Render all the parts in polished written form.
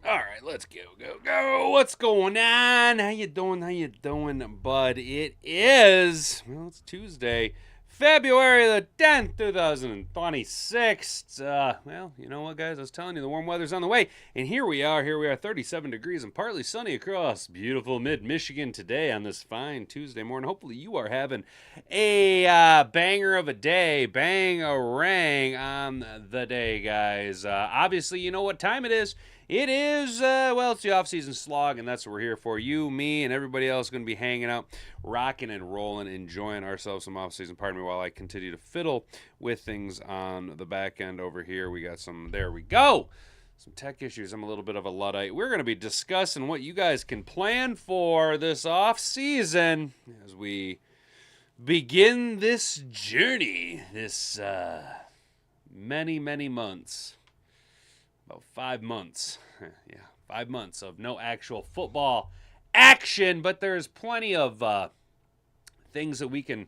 All right, let's go. What's going on? How you doing, bud? It's Tuesday, February the 10th, 2026. You know what, guys? I was telling you, the warm weather's on the way. And here we are, 37 degrees and partly sunny across beautiful mid-Michigan today on this fine Tuesday morning. Hopefully you are having a banger of a day, bang-a-rang on the day, guys. Obviously, you know what time it is. It is, it's the off-season slog, and that's what we're here for. You, me, and everybody else going to be hanging out, rocking and rolling, enjoying ourselves some off-season. Pardon me while I continue to fiddle with things on the back end over here. We got there we go. Some tech issues. I'm a little bit of a Luddite. We're going to be discussing what you guys can plan for this off-season as we begin this journey, this many months. About 5 months. Yeah, 5 months of no actual football action, but there's plenty of things that we can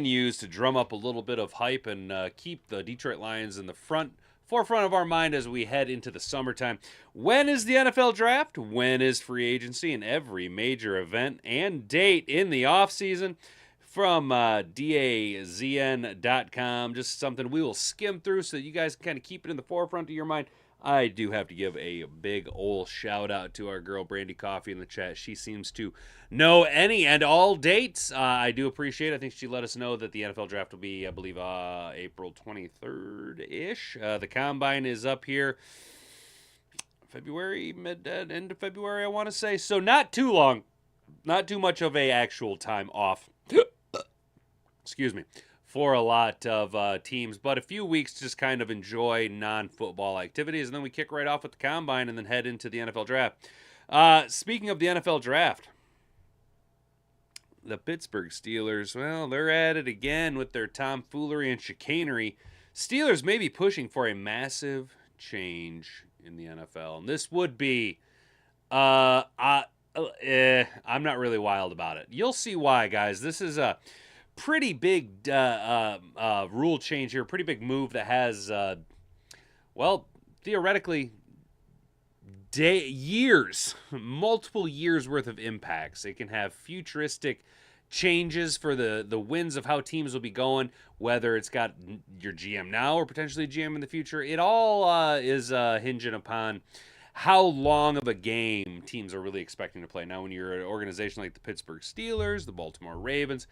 use to drum up a little bit of hype and keep the Detroit Lions in the forefront of our mind as we head into the summertime. When is the NFL draft? When is free agency? And every major event and date in the offseason. From DAZN.com, just something we will skim through so that you guys can kind of keep it in the forefront of your mind. I do have to give a big ol' shout out to our girl Brandy Coffee in the chat. She seems to know any and all dates. I do appreciate it. I think she let us know that the NFL draft will be, I believe, April 23rd-ish. The combine is up here February, end of February, I want to say. So not too long. Not too much of a actual time off. Excuse me. For a lot of teams, but a few weeks to just kind of enjoy non-football activities, and then we kick right off with the combine and then head into the NFL draft. Speaking of the NFL draft, the Pittsburgh Steelers, well, they're at it again with their tomfoolery and chicanery. Steelers may be pushing for a massive change in the NFL, and this would be, I'm not really wild about it. You'll see why, guys. This is a pretty big rule change here, pretty big move that has, theoretically, multiple years worth of impacts. It can have futuristic changes for the winds of how teams will be going, whether it's got your GM now or potentially GM in the future. It all is hinging upon how long of a game teams are really expecting to play. Now, when you're an organization like the Pittsburgh Steelers, the Baltimore Ravens,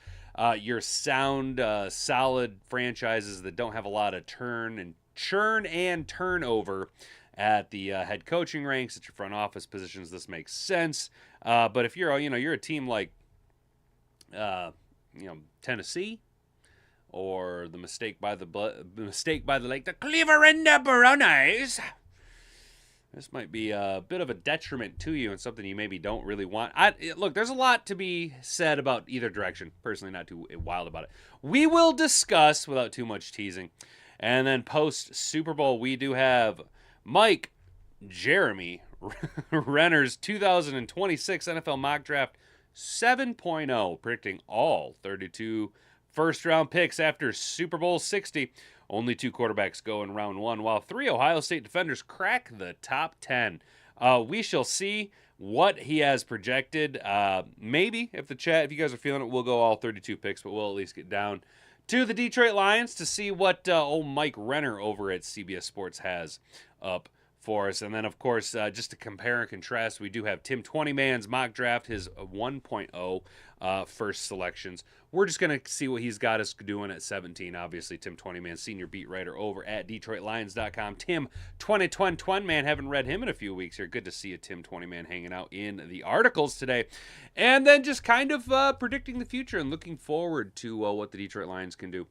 you're sound, solid franchises that don't have a lot of churn and turnover at the head coaching ranks, at your front office positions. This makes sense. But if you're a team like, Tennessee, or the mistake by the lake, the Cleveland Brownies, this might be a bit of a detriment to you and something you maybe don't really want. Look, there's a lot to be said about either direction. Personally, not too wild about it. We will discuss without too much teasing. And then post Super Bowl, we do have Mike Jeremy Renner's 2026 NFL mock draft 7.0, predicting all 32 first-round picks after Super Bowl 60. Only 2 quarterbacks go in round 1, while 3 Ohio State defenders crack the top 10. We shall see what he has projected. Maybe, if you guys are feeling it, we'll go all 32 picks, but we'll at least get down to the Detroit Lions to see what old Mike Renner over at CBS Sports has up for us. And then, of course, just to compare and contrast, we do have Tim 20man's mock draft, his 1.0 first selections. We're just going to see what he's got us doing at 17. Obviously, Tim 20man, senior beat writer over at DetroitLions.com. Tim 20man, haven't read him in a few weeks here. Good to see you, Tim 20man, hanging out in the articles today. And then just kind of predicting the future and looking forward to what the Detroit Lions can do.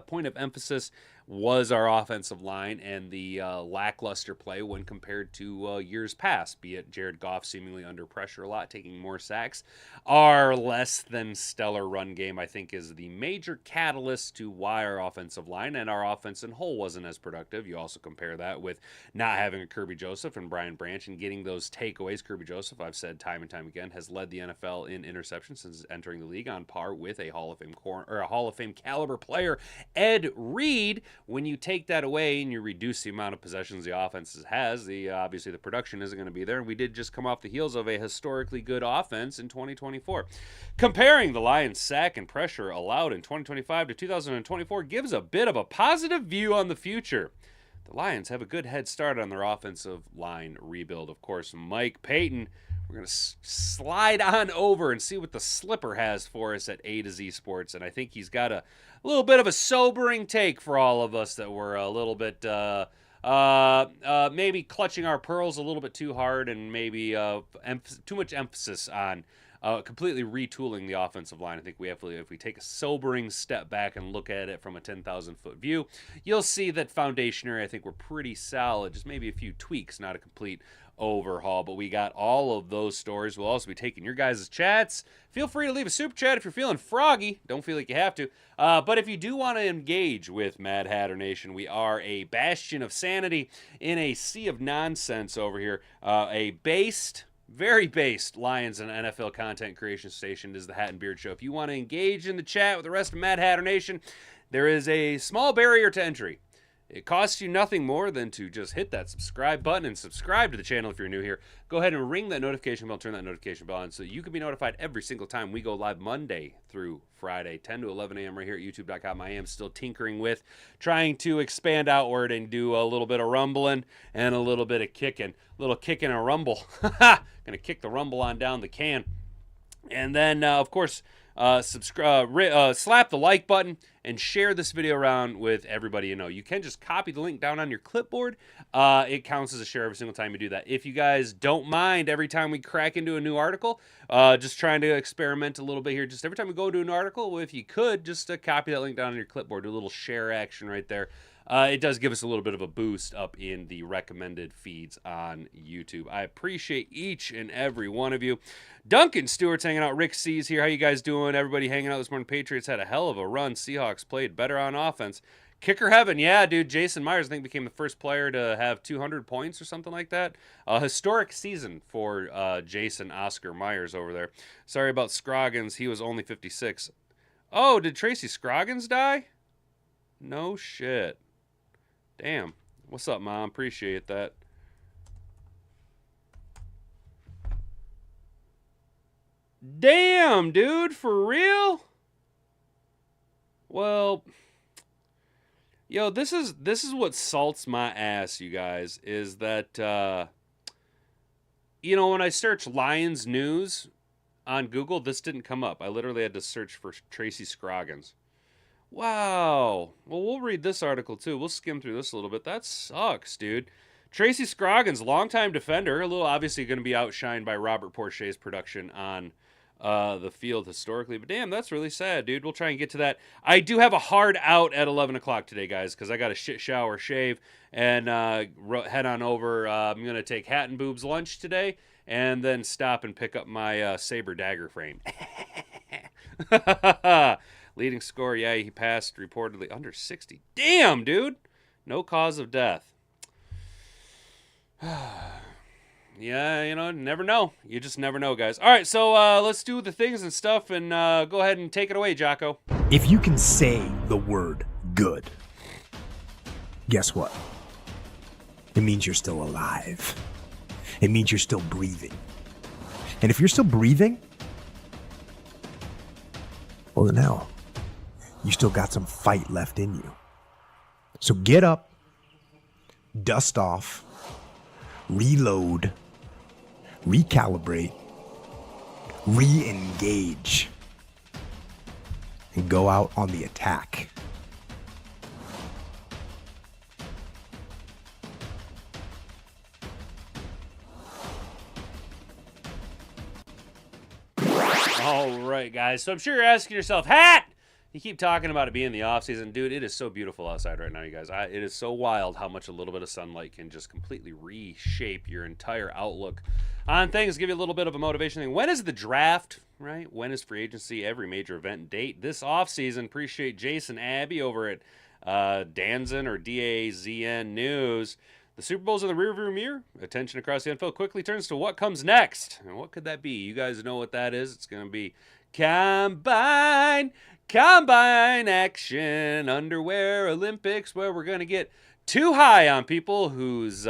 Point of emphasis was our offensive line and the lackluster play when compared to years past, be it Jared Goff seemingly under pressure a lot, taking more sacks. Our less than stellar run game, I think, is the major catalyst to why our offensive line and our offense in whole wasn't as productive. You also compare that with not having a Kirby Joseph and Brian Branch and getting those takeaways. Kirby Joseph, I've said time and time again, has led the NFL in interceptions since entering the league, on par with a Hall of Fame caliber player, Ed Reed. When you take that away and you reduce the amount of possessions the offense has, obviously the production isn't going to be there. And we did just come off the heels of a historically good offense in 2024. Comparing the Lions' sack and pressure allowed in 2025 to 2024 gives a bit of a positive view on the future. The Lions have a good head start on their offensive line rebuild. Of course, Mike Payton. We're going to slide on over and see what the slipper has for us at A to Z Sports. And I think he's got a little bit of a sobering take for all of us that were a little bit maybe clutching our pearls a little bit too hard and maybe too much emphasis on completely retooling the offensive line. I think if we take a sobering step back and look at it from a 10,000-foot view, you'll see that foundationary, I think we're pretty solid. Just maybe a few tweaks, not a complete overhaul, but we got all of those stories. We'll also be taking your guys' chats. Feel free to leave a super chat if you're feeling froggy. Don't feel like you have to. But if you do want to engage with Mad Hatter Nation, we are a bastion of sanity in a sea of nonsense over here. Very based Lions and NFL content creation station is the Hat and Beard Show. If you want to engage in the chat with the rest of Mad Hatter Nation, there is a small barrier to entry. It costs you nothing more than to just hit that subscribe button and subscribe to the channel if you're new here. Go ahead and ring that notification bell, turn that notification bell on so you can be notified every single time we go live Monday through Friday, 10 to 11 a.m. right here at youtube.com. I am still tinkering with trying to expand outward and do a little bit of rumbling and a little bit of kicking. A little kick and a rumble. Gonna kick the rumble on down the can. And then, of course, subscribe, slap the like button and share this video around with everybody you know. You can just copy the link down on your clipboard. It counts as a share every single time you do that. If you guys don't mind, every time we crack into a new article, just trying to experiment a little bit here. Just every time we go to an article, if you could, just copy that link down on your clipboard. Do a little share action right there. It does give us a little bit of a boost up in the recommended feeds on YouTube. I appreciate each and every one of you. Duncan Stewart's hanging out. Rick C's here. How you guys doing? Everybody hanging out this morning. Patriots had a hell of a run. Seahawks played better on offense. Kicker heaven. Yeah, dude. Jason Myers, I think, became the first player to have 200 points or something like that. A historic season for Jason Oscar Myers over there. Sorry about Scroggins. He was only 56. Oh, did Tracy Scroggins die? No shit. Damn. What's up, Mom? Appreciate that. Damn, dude. For real? Well, yo, this is what salts my ass, you guys, is that, when I search Lions news on Google, this didn't come up. I literally had to search for Tracy Scroggins. Wow. Well, we'll read this article, too. We'll skim through this a little bit. That sucks, dude. Tracy Scroggins, longtime defender, a little obviously going to be outshined by Robert Porche's production on the field historically. But damn, that's really sad, dude. We'll try and get to that. I do have a hard out at 11 o'clock today, guys, because I got a shit shower, shave, and head on over. I'm going to take Hat and Boob's lunch today and then stop and pick up my Saber dagger frame. Leading score, yeah, he passed reportedly under 60. Damn, dude. No cause of death. Yeah, never know. You just never know, guys. All right, so let's do the things and stuff and go ahead and take it away, Jocko. If you can say the word good, guess what? It means you're still alive. It means you're still breathing. And if you're still breathing, well, then hell, you still got some fight left in you. So get up, dust off, reload, recalibrate, re-engage, and go out on the attack. All right, guys. So I'm sure you're asking yourself, Hat! You keep talking about it being the offseason. Dude, it is so beautiful outside right now, you guys. It is so wild how much a little bit of sunlight can just completely reshape your entire outlook on things, give you a little bit of a motivation thing. When is the draft, right? When is free agency? Every major event and date this offseason. Appreciate Jason Abbey over at Danzin or DAZN News. The Super Bowl's in the rearview mirror. Attention across the NFL quickly turns to what comes next. And what could that be? You guys know what that is. It's going to be Combine. Combine action, underwear Olympics, where we're going to get too high on people whose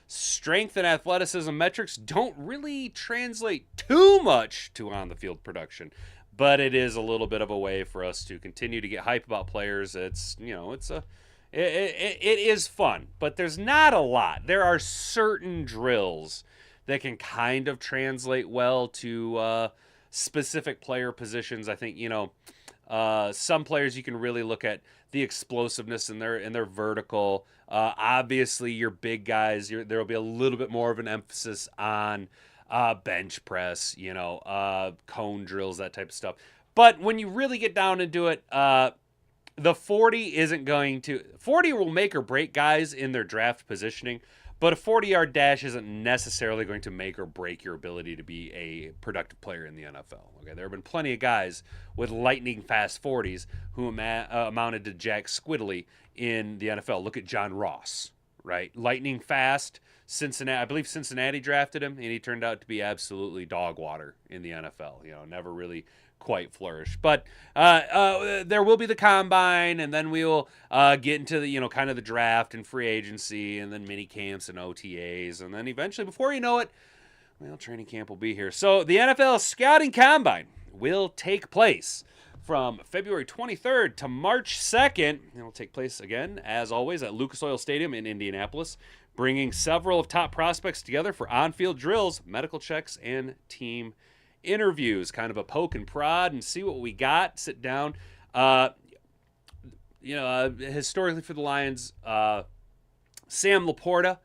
strength and athleticism metrics don't really translate too much to on the field production. But it is a little bit of a way for us to continue to get hype about players. It is fun, but there's not a lot. There are certain drills that can kind of translate well to specific player positions. I think, some players you can really look at the explosiveness in their vertical. Obviously, your big guys, there will be a little bit more of an emphasis on bench press, cone drills, that type of stuff. But when you really get down into it, the 40 will make or break guys in their draft positioning, but a 40-yard dash isn't necessarily going to make or break your ability to be a productive player in the NFL. Okay, there have been plenty of guys with lightning fast 40s who amounted to Jack Squiddly in the NFL. Look at John Ross, right? Lightning fast. Cincinnati, I believe Cincinnati drafted him, and he turned out to be absolutely dog water in the NFL. Never really quite flourish. But there will be the combine, and then we will get into the kind of the draft and free agency, and then mini camps and OTAs, and then eventually, before you know it, training camp will be here. So the NFL scouting combine will take place from February 23rd to March 2nd. It will take place again, as always, at Lucas Oil Stadium in Indianapolis, bringing several of top prospects together for on-field drills, medical checks, and team interviews. Kind of a poke and prod and see what we got. Sit down. Historically for the Lions, Sam Laporta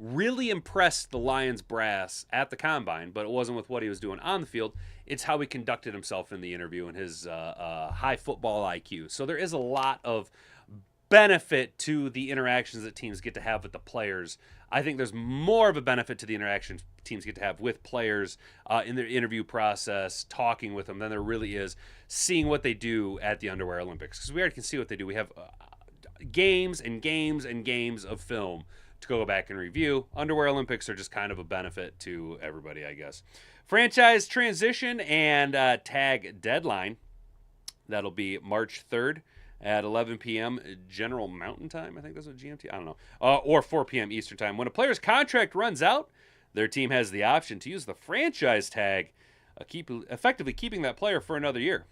really impressed the Lions brass at the combine, but it wasn't with what he was doing on the field. It's how he conducted himself in the interview and his high football IQ. So there is a lot of benefit to the interactions that teams get to have with the players. I think there's more of a benefit to the interactions teams get to have with players in their interview process, talking with them, than there really is seeing what they do at the Underwear Olympics. Because we already can see what they do. We have games and games and games of film to go back and review. Underwear Olympics are just kind of a benefit to everybody, I guess. Franchise transition and tag deadline. That'll be March 3rd. At 11 p.m. General Mountain Time. I think that's what GMT. I don't know. Or 4 p.m. Eastern Time. When a player's contract runs out, their team has the option to use the franchise tag, effectively keeping that player for another year.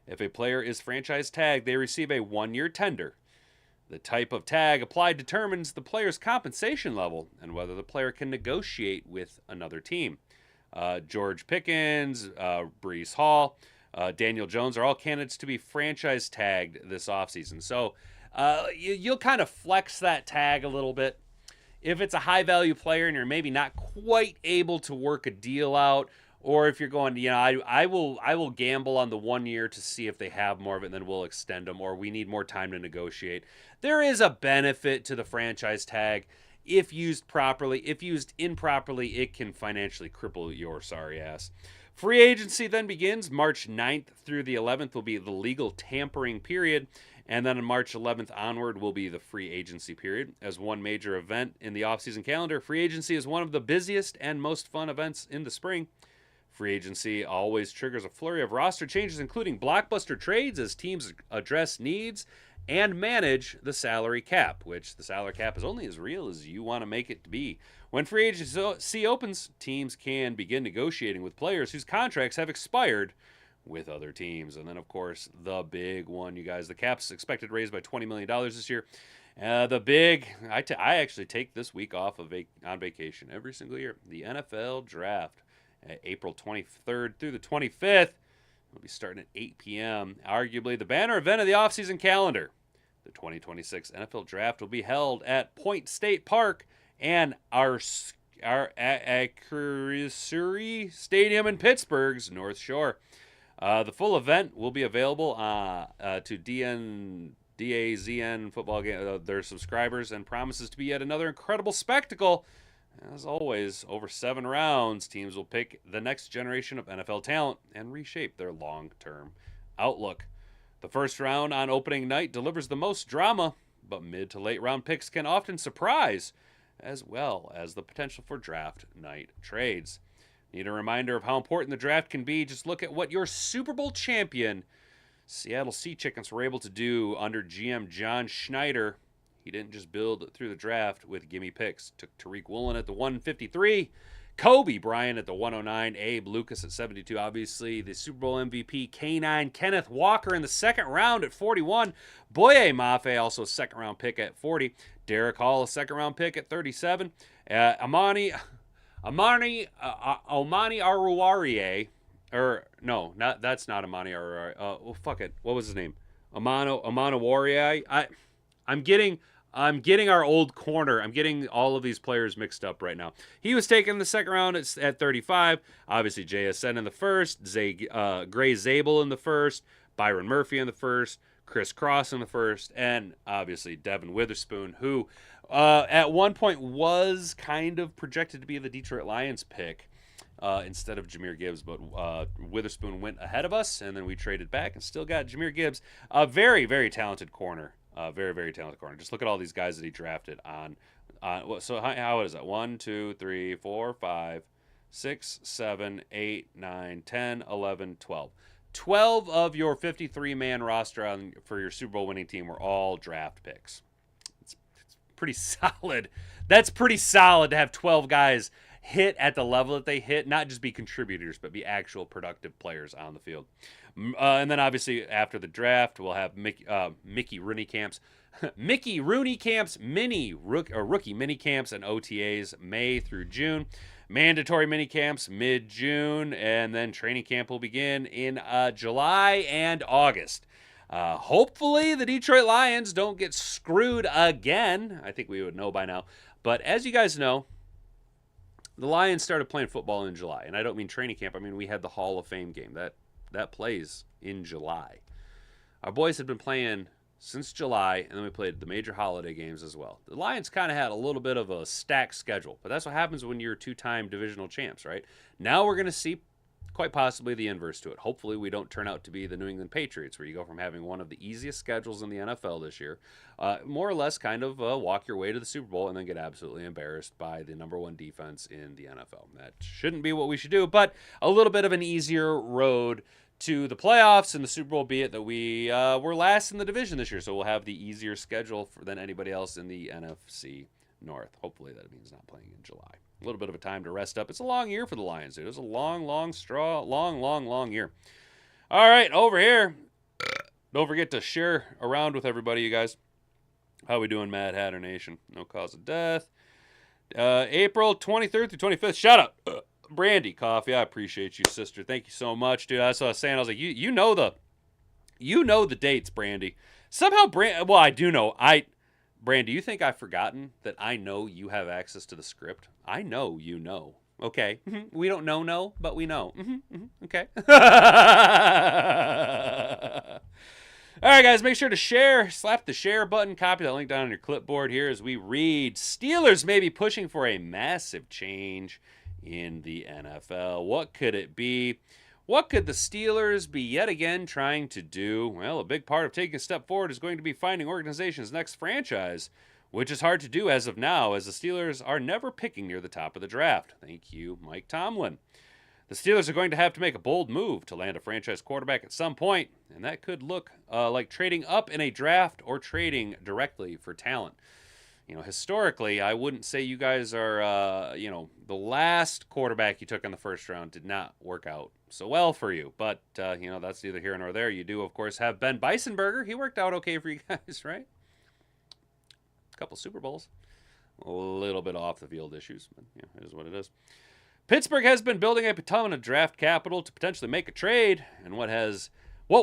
If a player is franchise tagged, they receive a 1-year tender. The type of tag applied determines the player's compensation level and whether the player can negotiate with another team. George Pickens, Breece Hall, Daniel Jones are all candidates to be franchise tagged this offseason. So you'll kind of flex that tag a little bit. If it's a high-value player and you're maybe not quite able to work a deal out, or if you're going, I will gamble on the 1 year to see if they have more of it, and then we'll extend them, or we need more time to negotiate. There is a benefit to the franchise tag if used properly. If used improperly, it can financially cripple your sorry ass. Free agency then begins. March 9th through the 11th will be the legal tampering period. And then on March 11th onward will be the free agency period. As one major event in the offseason calendar, free agency is one of the busiest and most fun events in the spring. Free agency always triggers a flurry of roster changes, including blockbuster trades as teams address needs and manage the salary cap, which the salary cap is only as real as you want to make it to be. When free agency opens, teams can begin negotiating with players whose contracts have expired with other teams. And then, of course, the big one, you guys, the cap's expected to raise by $20 million this year. I actually take this week off on vacation every single year. The NFL draft, April 23rd through the 25th. We'll be starting at 8 p.m. Arguably the banner event of the offseason calendar. The 2026 NFL Draft will be held at Point State Park and our Acrisure Stadium in Pittsburgh's North Shore. The full event will be available to DAZN football game, their subscribers, and promises to be yet another incredible spectacle. As always, over 7 rounds, teams will pick the next generation of NFL talent and reshape their long-term outlook. The first round on opening night delivers the most drama, but mid to late round picks can often surprise, as well as the potential for draft night trades. Need a reminder of how important the draft can be? Just look at what your Super Bowl champion Seattle Sea Chickens were able to do under GM John Schneider. He didn't just build through the draft with gimme picks. Took Tariq Woolen at the 153, Kobe Bryant at the 109, Abe Lucas at 72. Obviously, the Super Bowl MVP, K9 Kenneth Walker in the second round at 41. Boye Mafe, also a second-round pick at 40. Derek Hall, a second-round pick at 37. Omani Aruarie, no, that's not Amani Aruarie. Fuck it. What was his name? Amano Warrior. I'm getting our old corner. I'm getting all of these players mixed up right now. He was taken in the second round at 35. Obviously, JSN in the first. Gray Zabel in the first. Byron Murphy in the first. Chris Cross in the first. And obviously, Devin Witherspoon, who at one point was kind of projected to be the Detroit Lions pick instead of Jahmyr Gibbs. But Witherspoon went ahead of us, and then we traded back and still got Jahmyr Gibbs. A very, very talented corner. Very, very talented corner. Just look at all these guys that he drafted on. So how is that? 1, 2, 3, 4, 5, 6, 7, 8, 9, 10, 11, 12. 12 of your 53-man roster for your Super Bowl winning team were all draft picks. It's pretty solid. That's pretty solid to have 12 guys hit at the level that they hit, not just be contributors, but be actual productive players on the field. And then obviously after the draft, we'll have Mickey Rooney camps, rookie mini camps and OTAs May through June. Mandatory mini camps mid-June, and then training camp will begin in July and August. Hopefully the Detroit Lions don't get screwed again. I think we would know by now. But as you guys know, the Lions started playing football in July. And I don't mean training camp. I mean, we had the Hall of Fame game. That plays in July. Our boys had been playing since July, and then we played the major holiday games as well. The Lions kind of had a little bit of a stacked schedule, but that's what happens when you're two-time divisional champs, right? Now we're going to see quite possibly the inverse to it. Hopefully we don't turn out to be the New England Patriots, where you go from having one of the easiest schedules in the NFL this year, more or less kind of walk your way to the Super Bowl and then get absolutely embarrassed by the number one defense in the NFL. That shouldn't be what we should do, but a little bit of an easier road to the playoffs and the Super Bowl, be it that we were last in the division this year, so we'll have the easier schedule than anybody else in the NFC North. Hopefully that means not playing in July. A little bit of a time to rest up. It's a long year for the Lions, dude. It was a long year. All right, over here. Don't forget to share around with everybody, you guys. How we doing, Mad Hatter Nation? No cause of death. April 23rd through 25th. Shout out. Brandy Coffee, I appreciate you, sister. Thank you so much, dude. That's what I was saying. I was like, you know the dates, Brandy. Somehow, well, I do know. Brandy, you think I've forgotten that I know you have access to the script? I know you know. Okay. We don't know, but we know. Okay. All right, guys, make sure to share. Slap the share button. Copy that link down on your clipboard here as we read. Steelers may be pushing for a massive change in the NFL. What could it be? What could the Steelers be yet again trying to do? Well, a big part of taking a step forward is going to be finding organization's next franchise, which is hard to do as of now, as the Steelers are never picking near the top of the draft. Thank you, Mike Tomlin. The Steelers are going to have to make a bold move to land a franchise quarterback at some point, and that could look like trading up in a draft or trading directly for talent. You know, historically, I wouldn't say you guys are, the last quarterback you took in the first round did not work out so well for you. But, that's neither here nor there. You do, of course, have Ben Beisenberger. He worked out okay for you guys, right? A couple Super Bowls. A little bit off the field issues, but it is what it is. Pittsburgh has been building a ton of draft capital to potentially make a trade, and what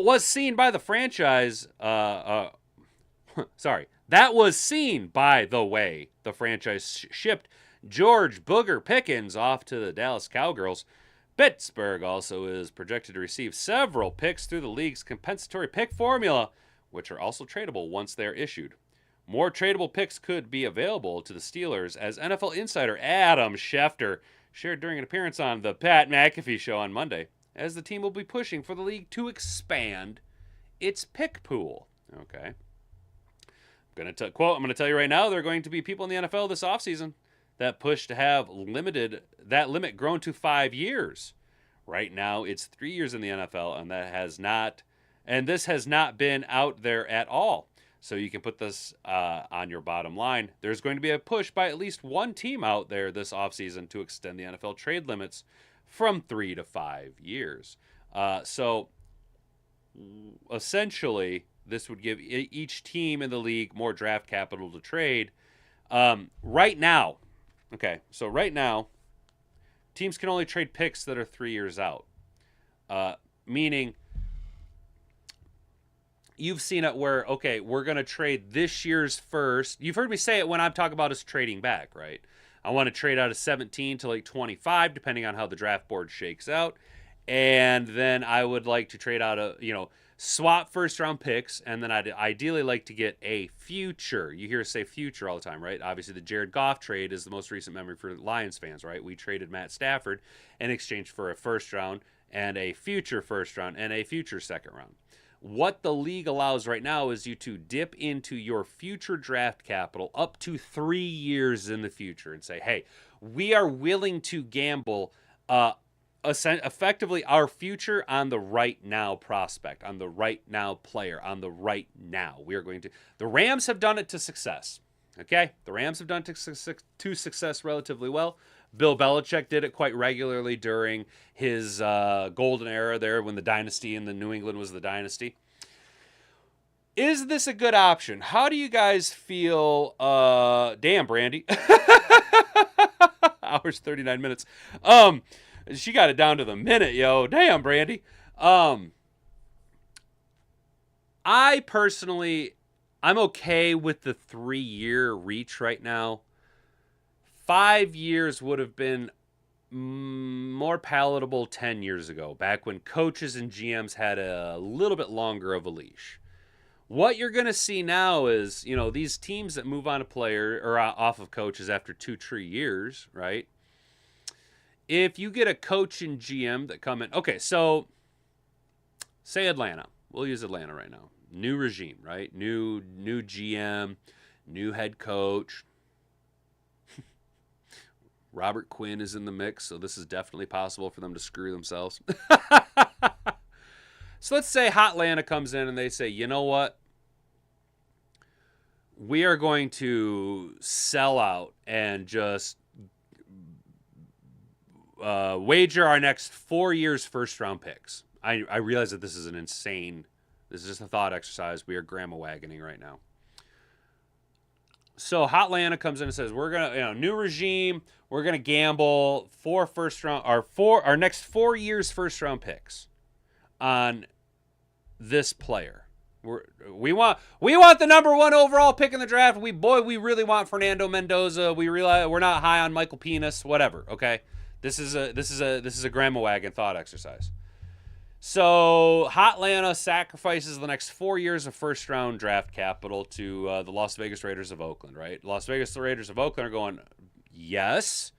was seen by the franchise, that was seen, by the way, the franchise shipped George Booger Pickens off to the Dallas Cowgirls. Pittsburgh also is projected to receive several picks through the league's compensatory pick formula, which are also tradable once they're issued. More tradable picks could be available to the Steelers, as NFL insider Adam Schefter shared during an appearance on the Pat McAfee Show on Monday, as the team will be pushing for the league to expand its pick pool. Okay. I'm going to tell you right now, there are going to be people in the NFL this offseason that push to have that limit grown to 5 years. Right now, it's 3 years in the NFL, and that has not And this has not been out there at all. So you can put this on your bottom line. There's going to be a push by at least one team out there this offseason to extend the NFL trade limits from 3 to 5 years. So essentially, this would give each team in the league more draft capital to trade. Right now, teams can only trade picks that are 3 years out. Meaning, you've seen it where, okay, we're going to trade this year's first. You've heard me say it when I'm talking about us trading back, right? I want to trade out of 17 to like 25, depending on how the draft board shakes out. And then I would like to trade out swap first round picks. And then I'd ideally like to get a future. You hear us say future all the time, right? Obviously, the Jared Goff trade is the most recent memory for Lions fans, right? We traded Matt Stafford in exchange for a first round and a future first round and a future second round. What the league allows right now is you to dip into your future draft capital up to 3 years in the future and say, hey, we are willing to gamble effectively our future on the right now prospect, on the right now player, on the right now. We are going to. The Rams have done it to success. Okay? The Rams have done it to success relatively well. Bill Belichick did it quite regularly during his golden era there when the dynasty in the New England was the dynasty. Is this a good option? How do you guys feel? Damn, Brandy. Hours, 39 minutes. She got it down to the minute, yo. Damn, Brandy. I personally, I'm okay with the 3-year reach right now. 5 years would have been more palatable 10 years ago, back when coaches and GMs had a little bit longer of a leash. What you're going to see now is, these teams that move on a player or off of coaches after 2-3 years, right? If you get a coach and GM that come in, okay, so say Atlanta. We'll use Atlanta right now. New regime, right? New GM, new head coach. Robert Quinn is in the mix, so this is definitely possible for them to screw themselves. So let's say Hot Atlanta comes in and they say, you know what? We are going to sell out and just wager our next 4 years first-round picks. I realize that this is this is just a thought exercise. We are grandma wagoning right now. So Hot Atlanta comes in and says, we're going to, new regime, we're going to gamble our next 4 years first-round picks on this player. We want the number 1 overall pick in the draft. We really want Fernando Mendoza. We realize we're not high on Michael Penis, whatever, okay? This is a grandma wagon thought exercise. So Hot Atlanta sacrifices the next 4 years of first round draft capital to the Las Vegas Raiders of Oakland, right? Las Vegas Raiders of Oakland are going, yes,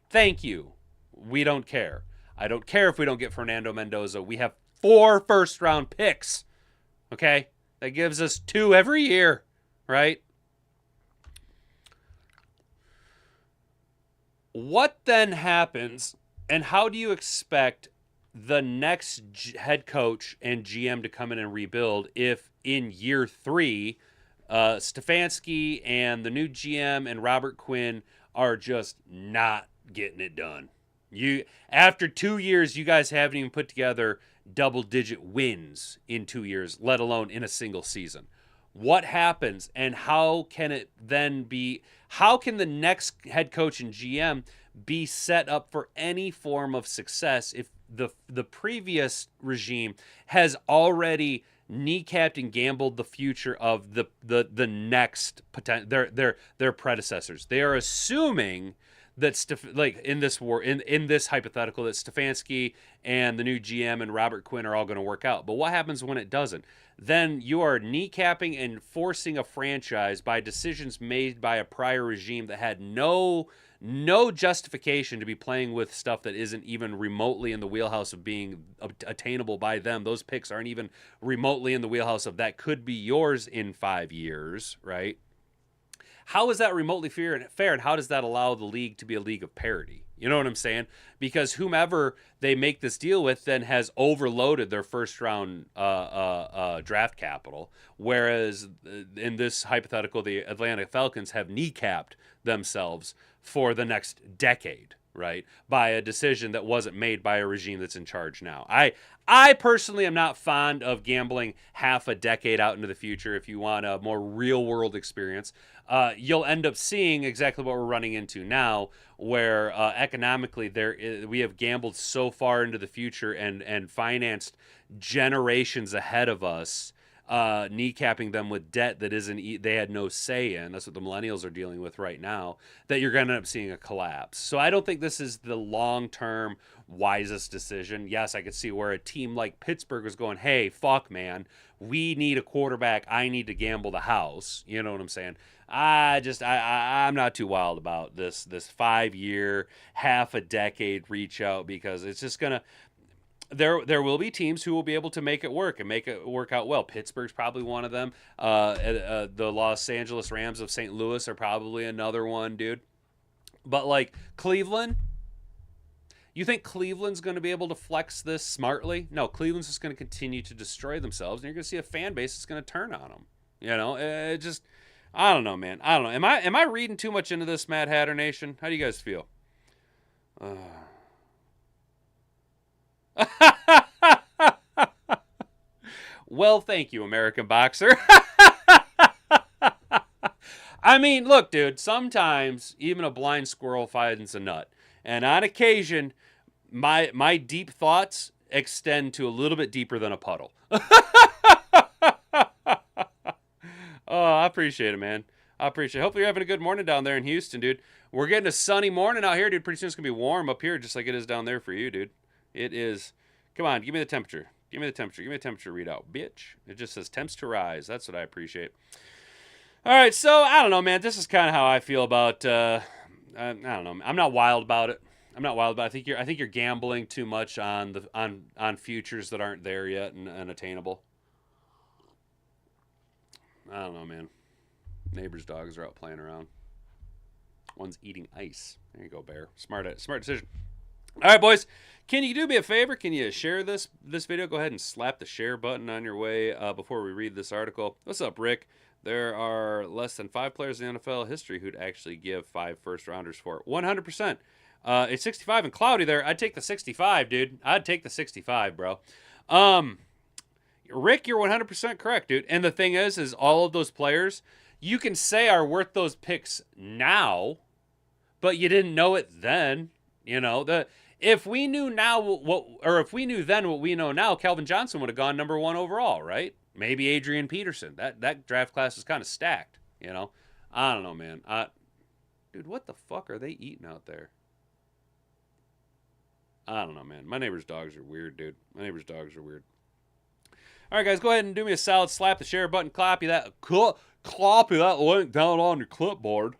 thank you. We don't care. I don't care if we don't get Fernando Mendoza. We have 4 first round picks. Okay? That gives us 2 every year, right? What then happens, and how do you expect the next head coach and GM to come in and rebuild if in year 3, Stefanski and the new GM and Robert Quinn are just not getting it done? After 2 years, you guys haven't even put together double-digit wins in 2 years, let alone in a single season. What happens, and how can it then be? How can the next head coach and GM be set up for any form of success if the previous regime has already kneecapped and gambled the future of the next their predecessors? They are assuming that in this hypothetical that Stefanski and the new GM and Robert Quinn are all going to work out. But what happens when it doesn't? Then you are kneecapping and forcing a franchise by decisions made by a prior regime that had no justification to be playing with stuff that isn't even remotely in the wheelhouse of being attainable by them. Those picks aren't even remotely in the wheelhouse of that could be yours in 5 years, right? How is that remotely fair, and how does that allow the league to be a league of parity? You know what I'm saying? Because whomever they make this deal with then has overloaded their first round draft capital. Whereas in this hypothetical, the Atlanta Falcons have kneecapped themselves for the next decade, right? By a decision that wasn't made by a regime that's in charge now. I personally am not fond of gambling half a decade out into the future. If you want a more real world experience, you'll end up seeing exactly what we're running into now, where economically we have gambled so far into the future and financed generations ahead of us, kneecapping them with debt that they had no say in. That's what the millennials are dealing with right now, that you're going to end up seeing a collapse. So I don't think this is the long-term wisest decision. Yes, I could see where a team like Pittsburgh was going, hey, fuck, man, we need a quarterback. I need to gamble the house. You know what I'm saying? I'm not too wild about this 5-year, half a decade reach out, because it's just going to, there will be teams who will be able to make it work and make it work out well. Pittsburgh's probably one of them. The Los Angeles Rams of St. Louis are probably another one, dude. But like Cleveland, you think Cleveland's going to be able to flex this smartly? No, Cleveland's just going to continue to destroy themselves, and you're going to see a fan base that's going to turn on them. You know, it just, I don't know, man. I don't know. Am I reading too much into this, Mad Hatter Nation? How do you guys feel? Well, thank you, American Boxer. I mean, look, dude, sometimes even a blind squirrel finds a nut. And on occasion, my deep thoughts extend to a little bit deeper than a puddle. Oh, I appreciate it, man. I appreciate it. Hopefully you're having a good morning down there in Houston, dude. We're getting a sunny morning out here, dude. Pretty soon it's going to be warm up here just like it is down there for you, dude. It is. Come on, give me the temperature. Give me the temperature. Give me the temperature readout, bitch. It just says temps to rise. That's what I appreciate. All right, so I don't know, man. This is kind of how I feel about. I don't know. I'm not wild about it. I think you're gambling too much on futures that aren't there yet and unattainable. I don't know, man. Neighbors' dogs are out playing around. One's eating ice. There you go, Bear. Smart decision. All right, boys. Can you do me a favor? Can you share this video? Go ahead and slap the share button on your way before we read this article. What's up, Rick? There are less than 5 players in NFL history who'd actually give 5 first-rounders for it. 100%. It's 65 and cloudy there. I'd take the 65, dude. I'd take the 65, bro. Rick, you're 100% correct, dude. And the thing is all of those players, you can say are worth those picks now, but you didn't know it then. You know, if we knew now if we knew then what we know now, Calvin Johnson would have gone number 1 overall, right? Maybe Adrian Peterson. That draft class is kind of stacked, you know. I don't know, man. Dude, what the fuck are they eating out there? I don't know, man. My neighbor's dogs are weird, dude. My neighbor's dogs are weird. All right, guys, go ahead and do me a solid. Slap the share button. Copy that link down on your clipboard.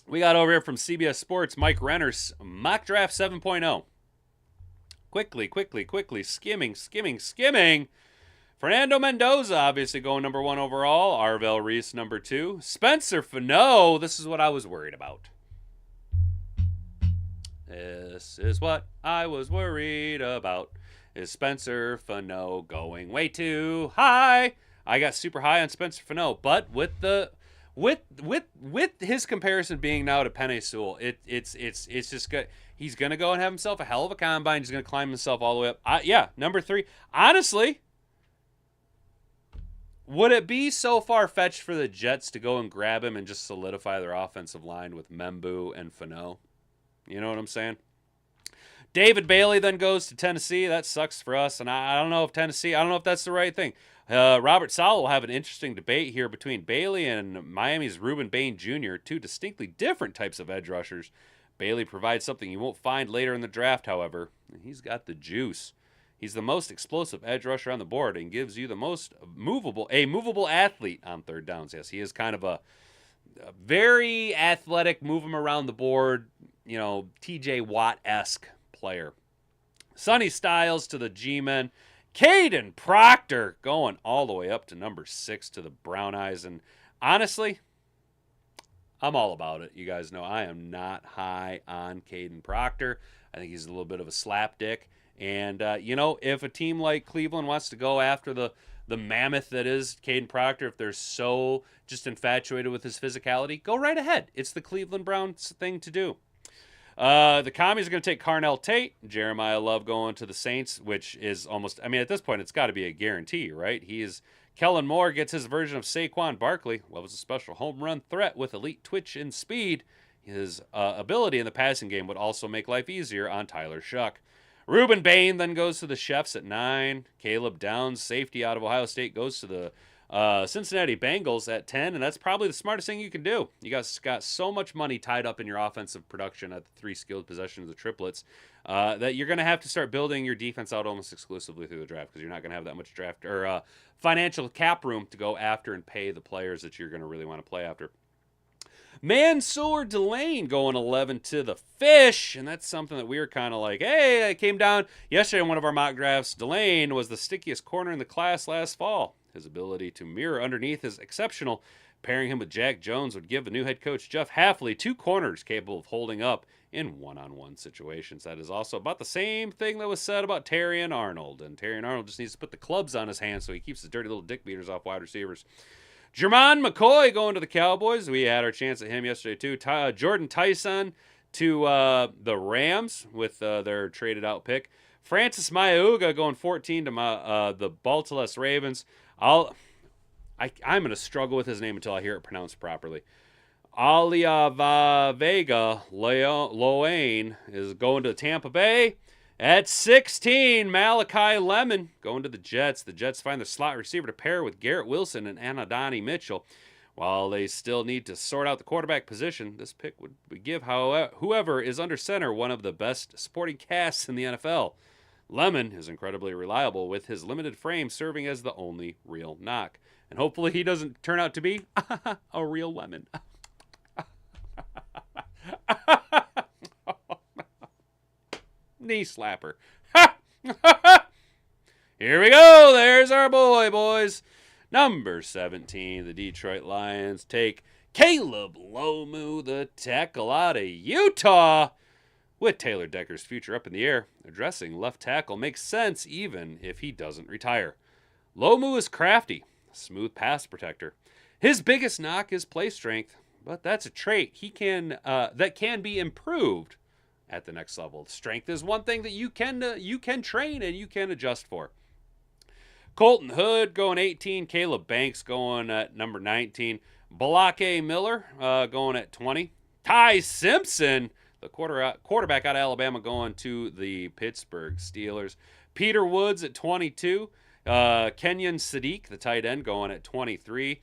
We got over here from CBS Sports, Mike Renner's Mock Draft 7.0. Quickly, skimming. Fernando Mendoza, obviously going number 1 overall. Arvell Reese, number 2. Spencer Fano, this is what I was worried about. This is what I was worried about. Is Spencer Fano going way too high? I got super high on Spencer Fano, but with his comparison being now to Penei Sewell, it's just good. He's gonna go and have himself a hell of a combine. He's gonna climb himself all the way up. Number 3. Honestly, would it be so far-fetched for the Jets to go and grab him and just solidify their offensive line with Membu and Fano? You know what I'm saying? David Bailey then goes to Tennessee. That sucks for us, and I don't know if that's the right thing. Robert Saleh will have an interesting debate here between Bailey and Miami's Reuben Bain Jr., 2 distinctly different types of edge rushers. Bailey provides something you won't find later in the draft, however. He's got the juice. He's the most explosive edge rusher on the board and gives you the most movable athlete on third downs. Yes, he is kind of a very athletic, move him around the board, you know, TJ Watt-esque player. Sonny Styles to the G-Men. Caden Proctor going all the way up to number 6 to the Brown Eyes. And honestly, I'm all about it. You guys know I am not high on Caden Proctor. I think he's a little bit of a slapdick. And, if a team like Cleveland wants to go after the mammoth that is Caden Proctor, if they're so just infatuated with his physicality, go right ahead. It's the Cleveland Browns thing to do. The Commies are going to take Carnell Tate. Jeremiah Love going to the Saints, which is almost, at this point, it's got to be a guarantee, right? Kellen Moore gets his version of Saquon Barkley. Love is a special home run threat with elite twitch and speed. His ability in the passing game would also make life easier on Tyler Shuck. Reuben Bain then goes to the Chefs at 9. Caleb Downs, safety out of Ohio State, goes to the Cincinnati Bengals at 10, and that's probably the smartest thing you can do. You guys got so much money tied up in your offensive production at the 3 skilled possessions of the triplets that you're going to have to start building your defense out almost exclusively through the draft, because you're not going to have that much draft or financial cap room to go after and pay the players that you're going to really want to play after. Mansoor Delane going 11 to the Fish, and that's something that we were kind of like, hey, it came down yesterday in one of our mock drafts. Delane was the stickiest corner in the class last fall. His ability to mirror underneath is exceptional. Pairing him with Jack Jones would give the new head coach Jeff Hafley 2 corners capable of holding up in one-on-one situations. That is also about the same thing that was said about Terrion Arnold, and Terrion Arnold just needs to put the clubs on his hands so he keeps his dirty little dick beaters off wide receivers. Jermon McCoy going to the Cowboys. We had our chance at him yesterday, too. Jordan Tyson to the Rams with their traded out pick. Francis Mayauga going 14 to the Baltimore Ravens. I'm going to struggle with his name until I hear it pronounced properly. Alia Vega Loane is going to Tampa Bay. At 16, Malachi Lemon going to the Jets. The Jets find the slot receiver to pair with Garrett Wilson and Anadani Mitchell. While they still need to sort out the quarterback position, this pick would give whoever is under center one of the best supporting casts in the NFL. Lemon is incredibly reliable, with his limited frame serving as the only real knock. And hopefully he doesn't turn out to be a real lemon. Knee slapper. Here we go. There's our boy, boys. Number 17, the Detroit Lions take Caleb Lomu, the tackle out of Utah. With Taylor Decker's future up in the air, addressing left tackle makes sense even if he doesn't retire. Lomu is crafty, a smooth pass protector. His biggest knock is play strength, but that's a trait that can be improved at the next level. Strength is one thing that you can train and you can adjust for. Colton Hood going 18. Caleb Banks going at number 19. Balake Miller going at 20. Ty Simpson, the quarterback out of Alabama, going to the Pittsburgh Steelers. Peter Woods at 22. Kenyon Sadiq, the tight end, going at 23.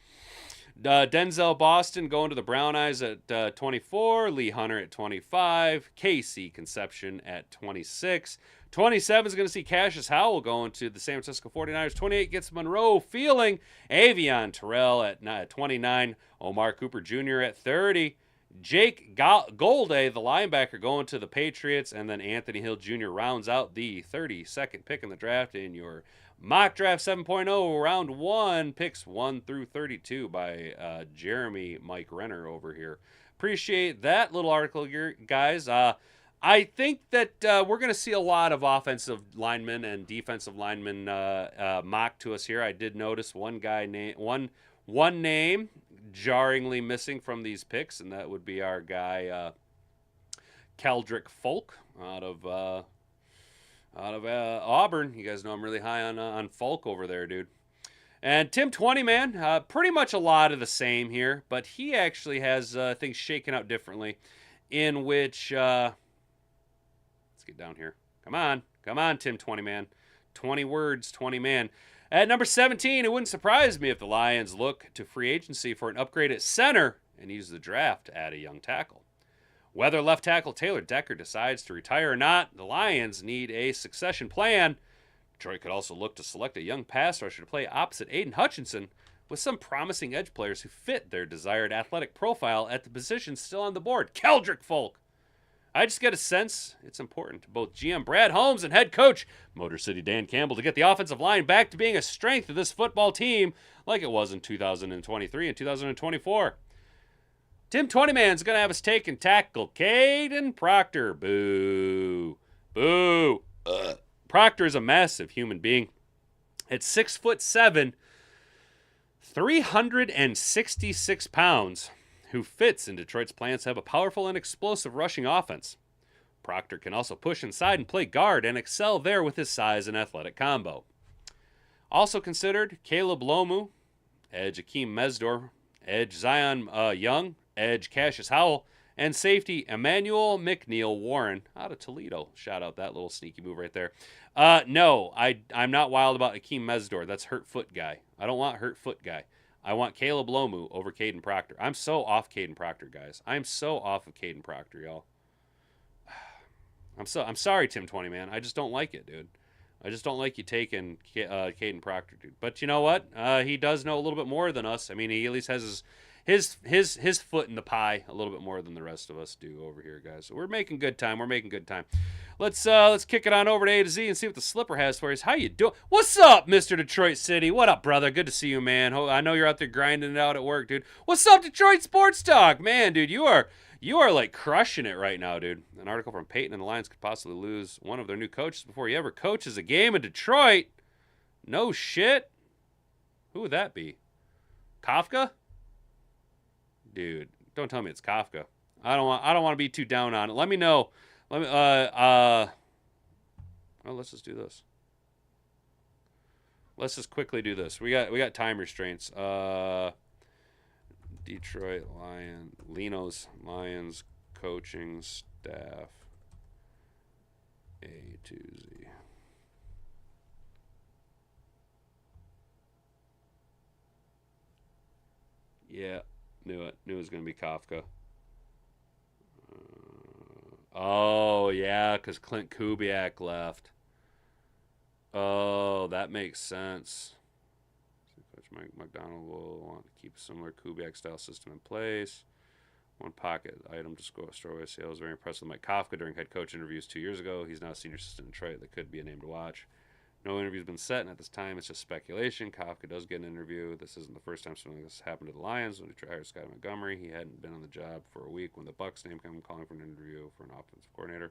Denzel Boston going to the Brown Eyes at 24. Lee Hunter at 25. Casey Conception at 26. 27 is going to see Cassius Howell going to the San Francisco 49ers. 28 gets Monroe Feeling. Avion Terrell at 29. Omar Cooper Jr. at 30. Jake Golday, the linebacker, going to the Patriots. And then Anthony Hill Jr. rounds out the 32nd pick in the draft in your Mock Draft 7.0, round 1, picks 1 through 32 by Jeremy Mike Renner over here. Appreciate that little article here, guys. I think that we're going to see a lot of offensive linemen and defensive linemen mocked to us here. I did notice one name jarringly missing from these picks, and that would be our guy Keldrick Folk out of Auburn. You guys know I'm really high on Folk over there, dude. And Tim 20, man, pretty much a lot of the same here, but he actually has things shaken out differently, in which, let's get down here. Come on, Tim 20, man. 20 words, 20 man. At number 17, it wouldn't surprise me if the Lions look to free agency for an upgrade at center and use the draft to add a young tackle. Whether left tackle Taylor Decker decides to retire or not, the Lions need a succession plan. Detroit could also look to select a young pass rusher to play opposite Aiden Hutchinson, with some promising edge players who fit their desired athletic profile at the position still on the board. Keldrick Folk. I just get a sense it's important to both GM Brad Holmes and head coach Motor City Dan Campbell to get the offensive line back to being a strength of this football team like it was in 2023 and 2024. Tim 20 Man's going to have us take and tackle Caden Proctor. Boo. Boo. Proctor is a massive human being. At 6'7", 366 pounds, who fits in Detroit's plans to have a powerful and explosive rushing offense. Proctor can also push inside and play guard and excel there with his size and athletic combo. Also considered, Caleb Lomu, edge Akeem Mesdor, edge Zion Young, edge Cassius Howell, and safety Emmanuel McNeil Warren out of Toledo. Shout out that little sneaky move right there. No, I'm not wild about Akeem Mesdor. That's hurt foot guy. I don't want hurt foot guy. I want Caleb Lomu over Caden Proctor. I'm so off Caden Proctor, guys. I'm so off of Caden Proctor, y'all. I'm sorry, Tim 20 Man. I just don't like it, dude. I just don't like you taking Caden Proctor, dude. But you know what? He does know a little bit more than us. I mean, he at least has his foot in the pie a little bit more than the rest of us do over here, guys. So we're making good time. We're making good time. Let's kick it on over to A to Z and see what the Slipper has for us. How you doing? What's up, Mr. Detroit City? What up, brother? Good to see you, man. I know you're out there grinding it out at work, dude. What's up, Detroit Sports Talk? Man, dude, you are like crushing it right now, dude. An article from Peyton and the Lions could possibly lose one of their new coaches before he ever coaches a game in Detroit. No shit. Who would that be? Kafka? Dude, don't tell me it's Kafka. I don't want to be too down on it. Let me know. Well, let's just do this. Let's just quickly do this. We got time restraints. Detroit Lions coaching staff A to Z. Yeah, knew it. Knew it was going to be Kafka. Oh, yeah, because Clint Kubiak left. Oh, that makes sense. Coach Mike McDonald will want to keep a similar Kubiak-style system in place. One pocket item to score away sales. Very impressed with Mike Kafka during head coach interviews 2 years ago. He's now a senior assistant in Detroit. That could be a name to watch. No interview's been set, and at this time, it's just speculation. Kafka does get an interview. This isn't the first time something like this happened to the Lions. When Detroit hired Scott Montgomery, he hadn't been on the job for a week when the Bucs name came calling for an interview for an offensive coordinator.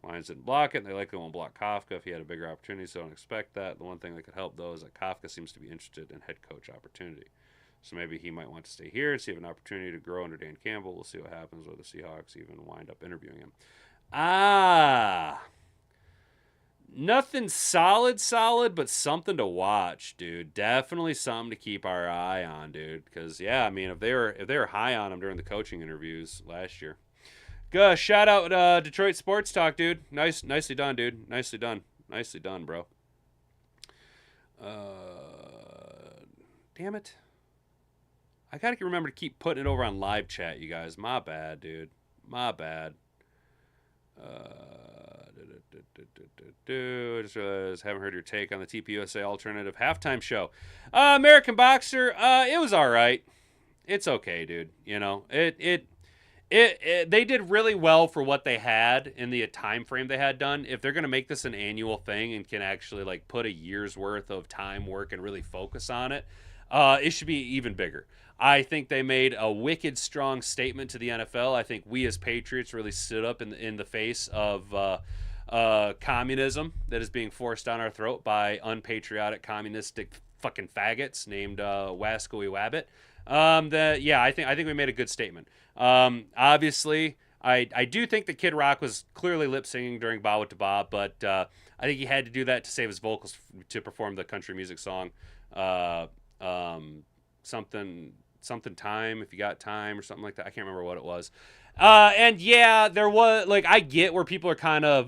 Lions didn't block it, and they likely won't block Kafka if he had a bigger opportunity, so don't expect that. The one thing that could help, though, is that Kafka seems to be interested in head coach opportunity. So maybe he might want to stay here and see if an opportunity to grow under Dan Campbell. We'll see what happens, whether the Seahawks even wind up interviewing him. Nothing solid, but something to watch, dude. Definitely something to keep our eye on, dude. Because, yeah, I mean, if they were high on him during the coaching interviews last year. Good. Shout out Detroit Sports Talk, dude. Nicely done, dude. Nicely done, bro. Damn it. I gotta remember to keep putting it over on live chat, you guys. My bad, dude. My bad. Just realized, haven't heard your take on the TPUSA alternative halftime show. American Boxer, it was all right. It's okay, dude. You know, they did really well for what they had in the time frame they had done. If they're going to make this an annual thing and can actually like put a year's worth of time work and really focus on it, it should be even bigger. I think they made a wicked strong statement to the NFL. I think we as Patriots really stood up in the face of communism that is being forced down our throat by unpatriotic communistic fucking faggots named Wascoey Wabbit. I think we made a good statement. Obviously, I do think that Kid Rock was clearly lip singing during Bow It to Bob, but I think he had to do that to save his vocals to perform the country music song, something time, if you got time or something like that. I can't remember what it was. And yeah, there was like, I get where people are kind of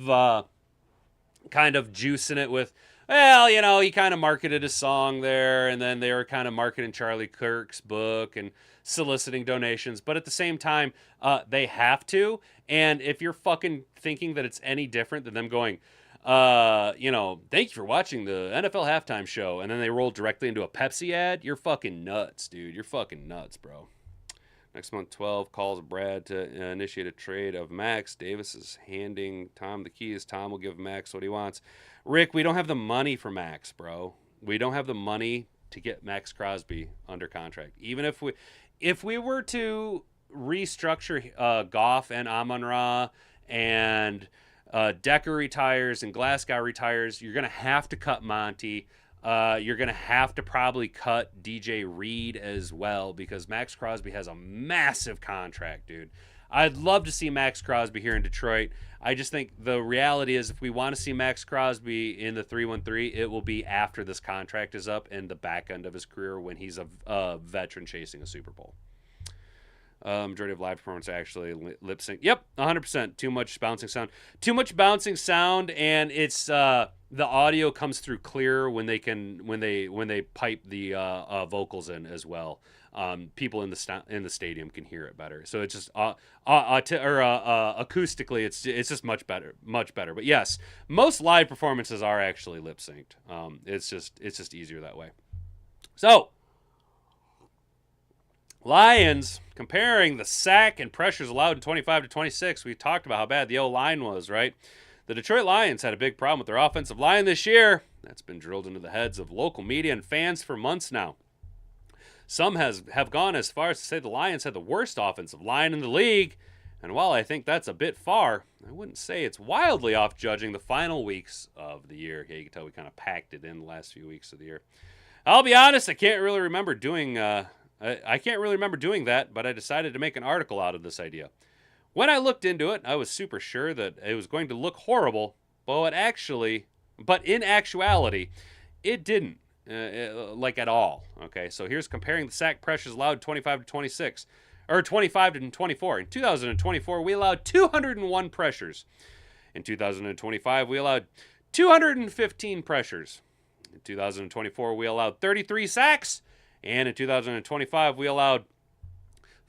juicing it with, well, you know, he kind of marketed his song there, and then they were kind of marketing Charlie Kirk's book and soliciting donations. But at the same time, they have to. And if you're fucking thinking that it's any different than them going, thank you for watching the NFL halftime show, and then they roll directly into a Pepsi ad, you're fucking nuts, dude. You're fucking nuts, bro. Next month, 12 calls Brad to initiate a trade of Max. Davis is handing Tom the keys. Tom will give Max what he wants. Rick, we don't have the money for Max, bro. We don't have the money to get Max Crosby under contract. Even if we were to restructure Goff and Amon-Ra and Decker retires and Glasgow retires, you're going to have to cut Monty. You're going to have to probably cut DJ Reed as well because Max Crosby has a massive contract, dude. I'd love to see Max Crosby here in Detroit. I just think the reality is if we want to see Max Crosby in the 3-1-3, it will be after this contract is up and the back end of his career when he's a veteran chasing a Super Bowl. Majority of live performance are actually lip sync. Yep, 100%. Too much bouncing sound. Too much bouncing sound, and it's the audio comes through clear when they pipe the vocals in as well. People in the stadium can hear it better. So it's just acoustically, it's just much better. But yes, most live performances are actually lip synced. It's just easier that way. So. Lions, comparing the sack and pressures allowed in 25-26. We talked about how bad the O-line was, right? The Detroit Lions had a big problem with their offensive line this year. That's been drilled into the heads of local media and fans for months now. Some have gone as far as to say the Lions had the worst offensive line in the league. And while I think that's a bit far, I wouldn't say it's wildly off judging the final weeks of the year. Yeah, you can tell we kind of packed it in the last few weeks of the year. I'll be honest, I can't really remember doing that, but I decided to make an article out of this idea. When I looked into it, I was super sure that it was going to look horrible, but in actuality, it didn't, like at all. Okay, so here's comparing the sack pressures allowed 25-26, or 25-24. In 2024, we allowed 201 pressures. In 2025, we allowed 215 pressures. In 2024, we allowed 33 sacks. And in 2025, we allowed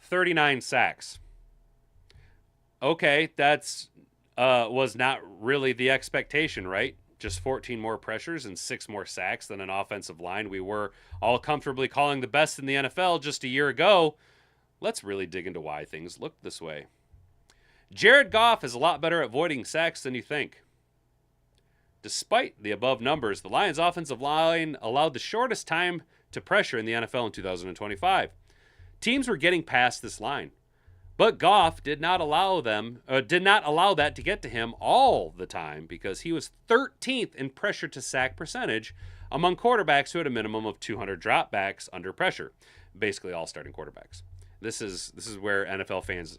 39 sacks. Okay, that's was not really the expectation, right? Just 14 more pressures and 6 more sacks than an offensive line we were all comfortably calling the best in the NFL just a year ago. Let's really dig into why things look this way. Jared Goff is a lot better at avoiding sacks than you think. Despite the above numbers, the Lions' offensive line allowed the shortest time to pressure in the NFL in 2025. Teams were getting past this line, but Goff did not allow that to get to him all the time because he was 13th in pressure to sack percentage among quarterbacks who had a minimum of 200 dropbacks under pressure, basically all starting quarterbacks. This is where NFL fans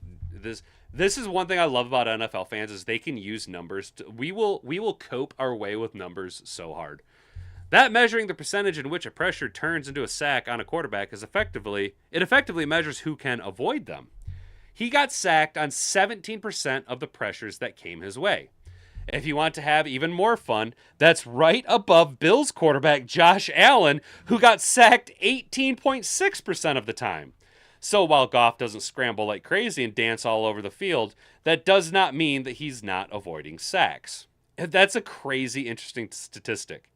this is one thing I love about NFL fans is they can use numbers. We will cope our way with numbers so hard. That measuring the percentage in which a pressure turns into a sack on a quarterback is effectively measures who can avoid them. He got sacked on 17% of the pressures that came his way. If you want to have even more fun, that's right above Bills quarterback Josh Allen, who got sacked 18.6% of the time. So while Goff doesn't scramble like crazy and dance all over the field, that does not mean that he's not avoiding sacks. That's a crazy interesting statistic.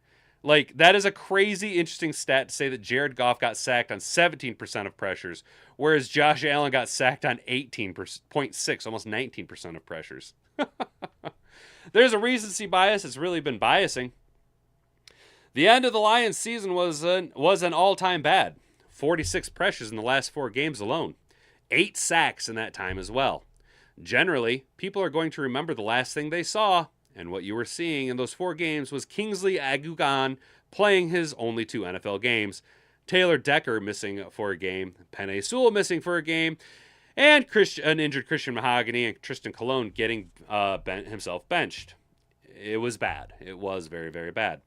Like, that is a crazy interesting stat to say that Jared Goff got sacked on 17% of pressures, whereas Josh Allen got sacked on 18.6, almost 19% of pressures. There's a recency bias. It's really been biasing. The end of the Lions season was an all-time bad. 46 pressures in the last 4 games alone. 8 sacks in that time as well. Generally, people are going to remember the last thing they saw, and what you were seeing in those 4 games was Kingsley Agugan playing his only 2 NFL games, Taylor Decker missing for a game, Penei Sewell missing for a game, and an injured Christian Mahogany and Tristan Colon getting himself benched. It was bad. It was very, very bad.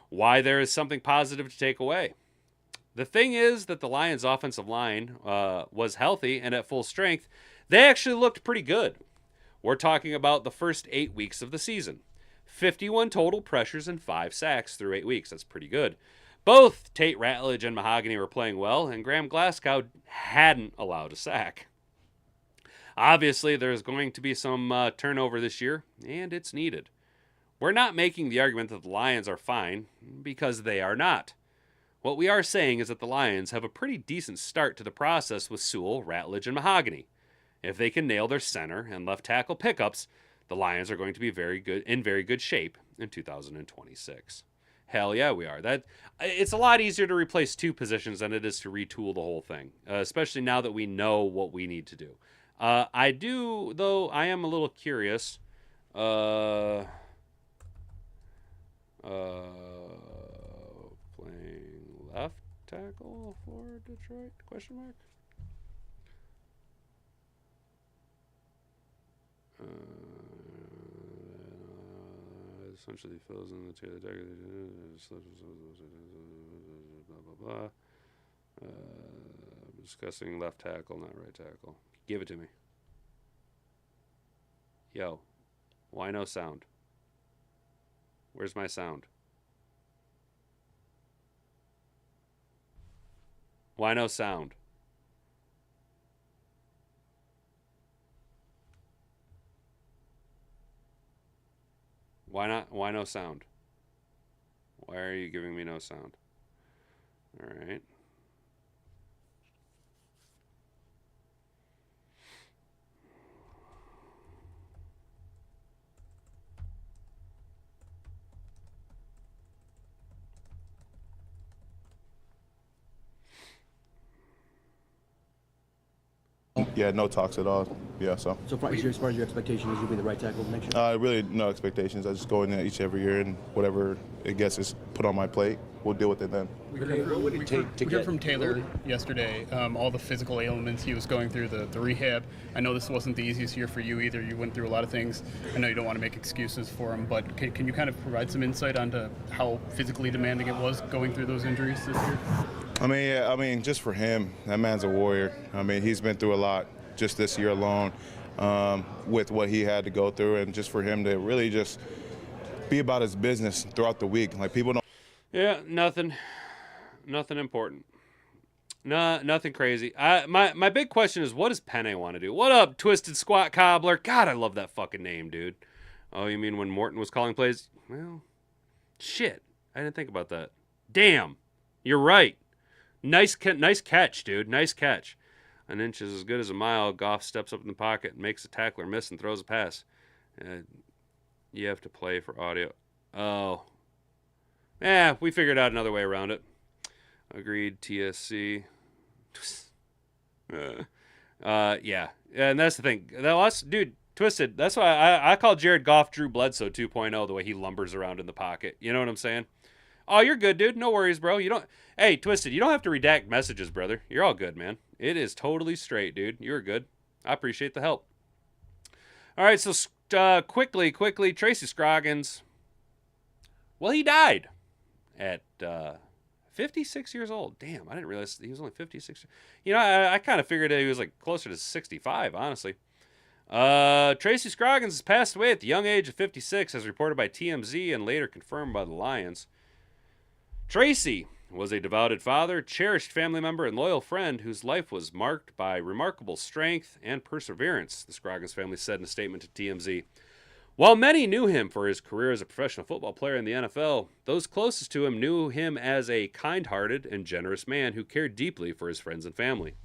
Why there is something positive to take away? The thing is that the Lions' offensive line was healthy and at full strength. They actually looked pretty good. We're talking about the first 8 weeks of the season. 51 total pressures and 5 sacks through 8 weeks. That's pretty good. Both Tate Ratledge and Mahogany were playing well, and Graham Glasgow hadn't allowed a sack. Obviously, there's going to be some turnover this year, and it's needed. We're not making the argument that the Lions are fine, because they are not. What we are saying is that the Lions have a pretty decent start to the process with Sewell, Ratledge, and Mahogany. If they can nail their center and left tackle pickups, the Lions are going to be very good shape in 2026. Hell yeah, we are. It's a lot easier to replace two positions than it is to retool the whole thing, especially now that we know what we need to do. I do, though. I am a little curious. Playing left tackle for Detroit? Question mark. Essentially fills in the tail of the deck. Blah blah blah. Discussing left tackle, not right tackle. Give it to me. Yo, why no sound? Where's my sound? Why no sound? Why not? Why no sound? Why are you giving me no sound? All right. Yeah, no talks at all. Yeah, so. So far, as far as your expectation is, you'll be the right tackle next year? Really, no expectations. I just go in there each every year, and whatever it gets is put on my plate. We'll deal with it then. We heard from Taylor yesterday all the physical ailments he was going through, the rehab. I know this wasn't the easiest year for you either. You went through a lot of things. I know you don't want to make excuses for him, but can you kind of provide some insight onto how physically demanding it was going through those injuries this year? I mean, just for him, that man's a warrior. I mean, he's been through a lot just this year alone with what he had to go through, and just for him to really just be about his business throughout the week. Like, people don't. Yeah, nothing important. No, nothing crazy. My big question is, what does Penne want to do? What up, Twisted Squat Cobbler? God, I love that fucking name, dude. Oh, you mean when Morton was calling plays? Well, shit, I didn't think about that. Damn, you're right. Nice catch, dude. Nice catch. An inch is as good as a mile. Goff steps up in the pocket, makes a tackler miss, and throws a pass. You have to play for audio. Oh. We figured out another way around it. Agreed, TSC. Yeah. And that's the thing. Dude, Twisted, that's why I call Jared Goff Drew Bledsoe 2.0, the way he lumbers around in the pocket. You know what I'm saying? Oh, you're good, dude. No worries, bro. Hey, Twisted, you don't have to redact messages, brother. You're all good, man. It is totally straight, dude. You're good. I appreciate the help. All right, so quickly, Tracy Scroggins. Well, he died at 56 years old. Damn, I didn't realize he was only 56. You know, I kind of figured that he was like closer to 65, honestly. Tracy Scroggins has passed away at the young age of 56, as reported by TMZ and later confirmed by the Lions. Tracy was a devoted father, cherished family member, and loyal friend whose life was marked by remarkable strength and perseverance, the Scroggins family said in a statement to TMZ. While many knew him for his career as a professional football player in the NFL, those closest to him knew him as a kind-hearted and generous man who cared deeply for his friends and family.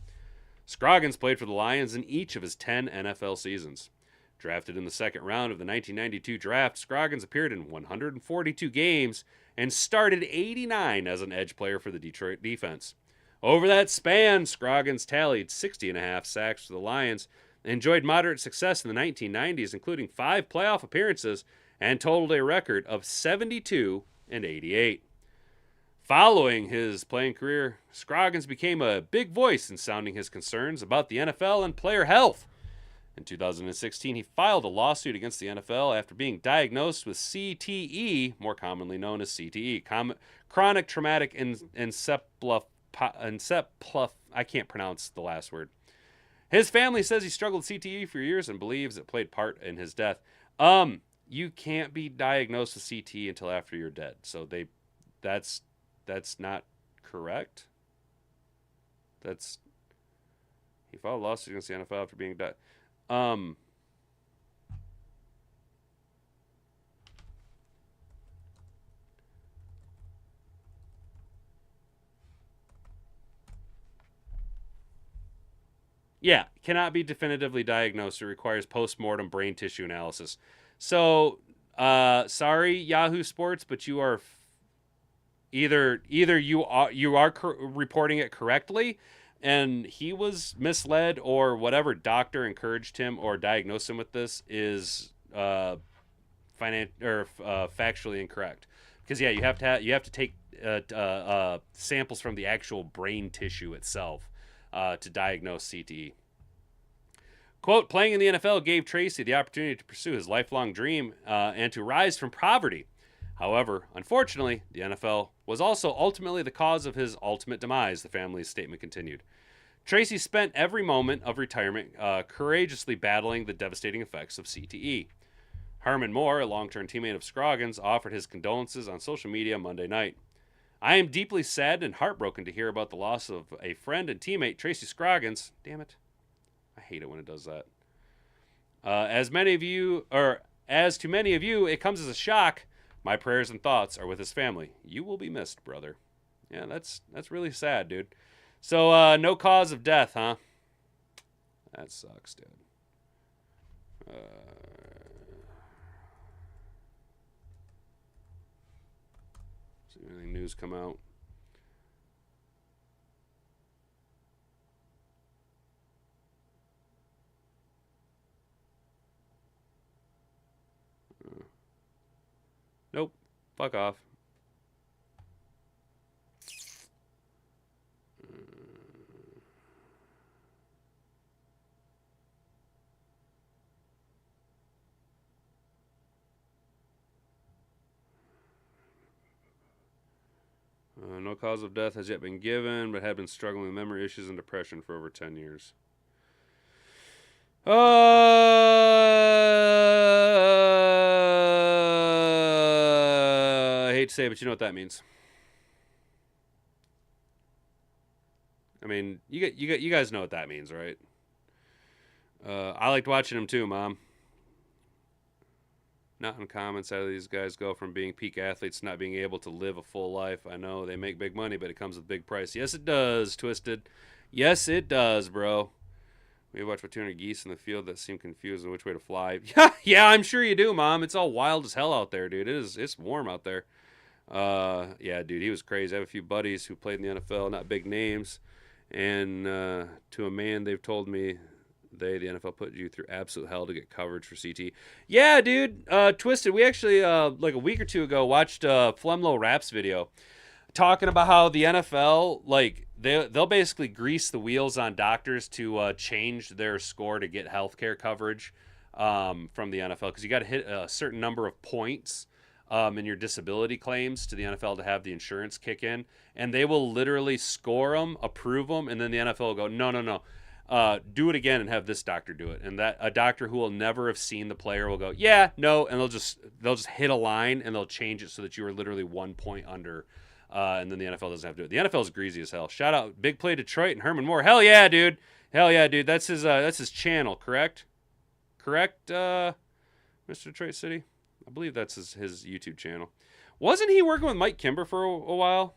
Scroggins played for the Lions in each of his 10 NFL seasons. Drafted in the second round of the 1992 draft, Scroggins appeared in 142 games and started 89 as an edge player for the Detroit defense. Over that span, Scroggins tallied 60.5 sacks for the Lions, enjoyed moderate success in the 1990s, including 5 playoff appearances, and totaled a record of 72 and 88. Following his playing career, Scroggins became a big voice in sounding his concerns about the NFL and player health. In 2016, he filed a lawsuit against the NFL after being diagnosed with CTE, more commonly known as CTE, chronic traumatic encephalopathy. I can't pronounce the last word. His family says he struggled with CTE for years and believes it played part in his death. You can't be diagnosed with CTE until after you're dead. So that's not correct. He filed a lawsuit against the NFL after being died. Yeah, cannot be definitively diagnosed. It requires post-mortem brain tissue analysis. So, sorry, Yahoo Sports, but you are Either you are reporting it correctly, and he was misled, or whatever doctor encouraged him or diagnosed him with this is factually incorrect. Because yeah, you have to take samples from the actual brain tissue itself to diagnose CTE. Quote, playing in the NFL gave Tracy the opportunity to pursue his lifelong dream and to rise from poverty. However, unfortunately, the NFL was also ultimately the cause of his ultimate demise, the family's statement continued. Tracy spent every moment of retirement courageously battling the devastating effects of CTE. Herman Moore, a long-term teammate of Scroggins, offered his condolences on social media Monday night. I am deeply saddened and heartbroken to hear about the loss of a friend and teammate, Tracy Scroggins. Damn it. I hate it when it does that. As to many of you, it comes as a shock. My prayers and thoughts are with his family. You will be missed, brother. Yeah, that's really sad, dude. So, no cause of death, huh? That sucks, dude. See anything news come out? Nope. Fuck off. No cause of death has yet been given, but had been struggling with memory issues and depression for over 10 years. I hate to say it, but you know what that means. I mean, you guys know what that means, right? I liked watching him too, Mom. Not uncommon. Sadly, these guys go from being peak athletes to not being able to live a full life. I know they make big money, but it comes with a big price. Yes, it does, Twisted. Yes, it does, bro. We watched about 200 geese in the field that seem confused on which way to fly. Yeah, I'm sure you do, Mom. It's all wild as hell out there, dude. It's warm out there. Yeah, dude, he was crazy. I have a few buddies who played in the NFL, not big names. And to a man, they've told me the NFL put you through absolute hell to get coverage for CT. Yeah, dude, Twisted. We actually, like a week or two ago, watched Flemlo Rap's video talking about how the NFL, like, they'll basically grease the wheels on doctors to change their score to get healthcare coverage from the NFL, because you got to hit a certain number of points in your disability claims to the NFL to have the insurance kick in, and they will literally score them, approve them, and then the NFL will go, no. Do it again and have this doctor do it. And that a doctor who will never have seen the player will go, yeah, no, and they'll just hit a line and they'll change it so that you are literally 1 point under. And then the NFL doesn't have to do it. The NFL is greasy as hell. Shout out Big Play Detroit and Herman Moore. Hell yeah, dude. That's his channel, correct? Correct, Mr. Detroit City? I believe that's his YouTube channel. Wasn't he working with Mike Kimber for a while?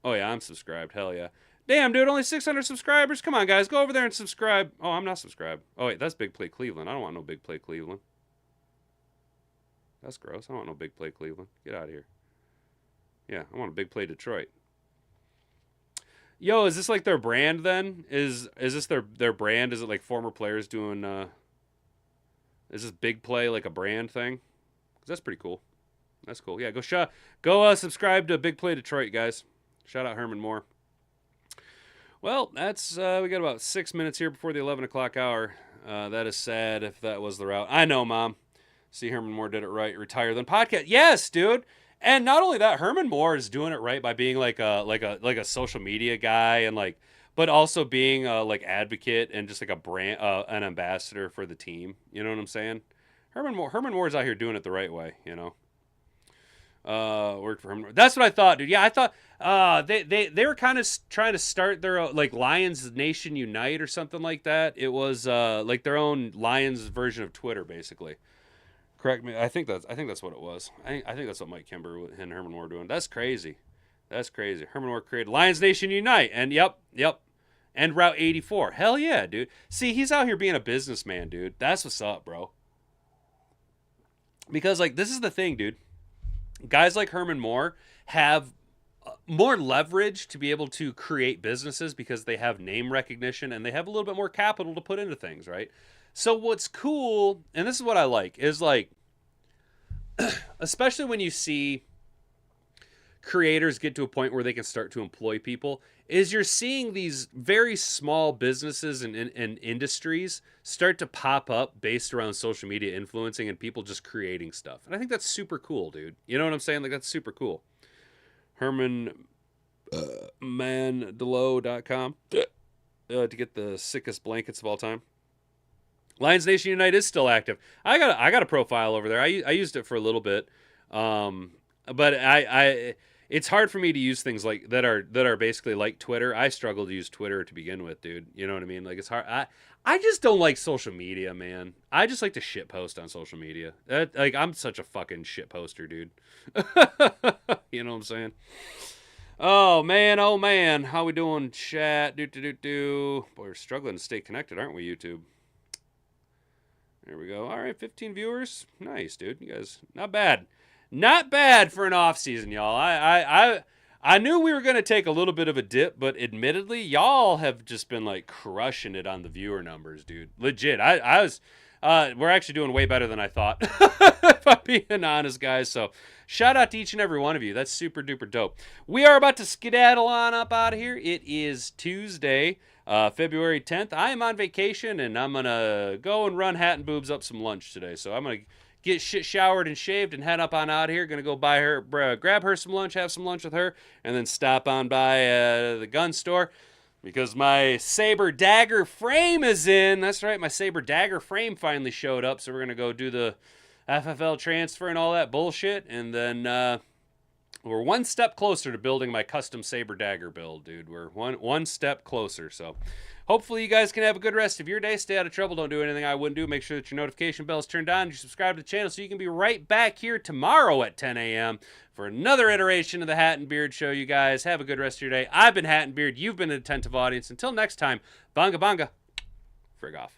Oh, yeah, I'm subscribed. Hell yeah. Damn, dude, only 600 subscribers? Come on, guys, go over there and subscribe. Oh, I'm not subscribed. Oh, wait, that's Big Play Cleveland. I don't want no Big Play Cleveland. That's gross. I don't want no Big Play Cleveland. Get out of here. Yeah, I want a Big Play Detroit. Yo, is this like their brand then? Is this their brand? Is it like former players doing... Is this Big Play like a brand thing? 'Cause that's pretty cool. That's cool. Yeah, go subscribe to Big Play Detroit, guys. Shout out Herman Moore. Well, that's we got about 6 minutes here before the 11 o'clock hour. That is sad if that was the route. I know, Mom. See, Herman Moore did it right. Retire then podcast. Yes, dude. And not only that, Herman Moore is doing it right by being like a social media guy, and like, but also being like advocate and just like a brand, an ambassador for the team. You know what I'm saying? Herman Moore's out here doing it the right way. You know. Worked for him. That's what I thought, dude. Yeah, I thought they were kind of trying to start their like Lions Nation Unite or something like that. It was like their own Lions version of Twitter, basically. Correct me. I think that's what it was. I think that's what Mike Kimber and Herman Moore were doing. That's crazy. That's crazy. Herman Moore created Lions Nation Unite, and yep, and Route 84. Hell yeah, dude. See, he's out here being a businessman, dude. That's what's up, bro. Because, like, this is the thing, dude. Guys like Herman Moore have more leverage to be able to create businesses because they have name recognition and they have a little bit more capital to put into things, right? So what's cool, and this is what I like, is like, especially when you see creators get to a point where they can start to employ people, is you're seeing these very small businesses and industries start to pop up based around social media influencing and people just creating stuff. And I think that's super cool, dude. You know what I'm saying? Like, that's super cool. HermanMandelow.com to get the sickest blankets of all time. Lions Nation Unite is still active. I got a profile over there. I used it for a little bit, but it's hard for me to use things like that are basically like Twitter. I struggle to use Twitter to begin with, dude. You know what I mean? Like, it's hard. I just don't like social media, man. I just like to shit post on social media. Like, I'm such a fucking shit poster, dude. You know what I'm saying? Oh man, how we doing, chat? Boy, we're struggling to stay connected, aren't we, YouTube? There we go. All right, 15 viewers. Nice, dude. You guys, not bad. Not bad for an off season, y'all. I knew we were going to take a little bit of a dip, but admittedly, y'all have just been like crushing it on the viewer numbers, dude. Legit. I was we're actually doing way better than I thought. If I'm being honest, guys. So, shout out to each and every one of you. That's super duper dope. We are about to skedaddle on up out of here. It is Tuesday, February 10th. I am on vacation, and I'm going to go and run Hat and Boobs up some lunch today. So I'm going to get shit showered and shaved and head up on out here. Going to go buy her, grab her some lunch, have some lunch with her, and then stop on by the gun store because my Saber Dagger frame is in. That's right, my Saber Dagger frame finally showed up. So we're going to go do the FFL transfer and all that bullshit, and then we're one step closer to building my custom Saber Dagger build, dude. We're one step closer. So hopefully you guys can have a good rest of your day. Stay out of trouble. Don't do anything I wouldn't do. Make sure that your notification bell is turned on. You subscribe to the channel so you can be right back here tomorrow at 10 a.m. for another iteration of the Hat and Beard Show. You guys have a good rest of your day. I've been Hat and Beard. You've been an attentive audience. Until next time, bonga bonga. Frig off.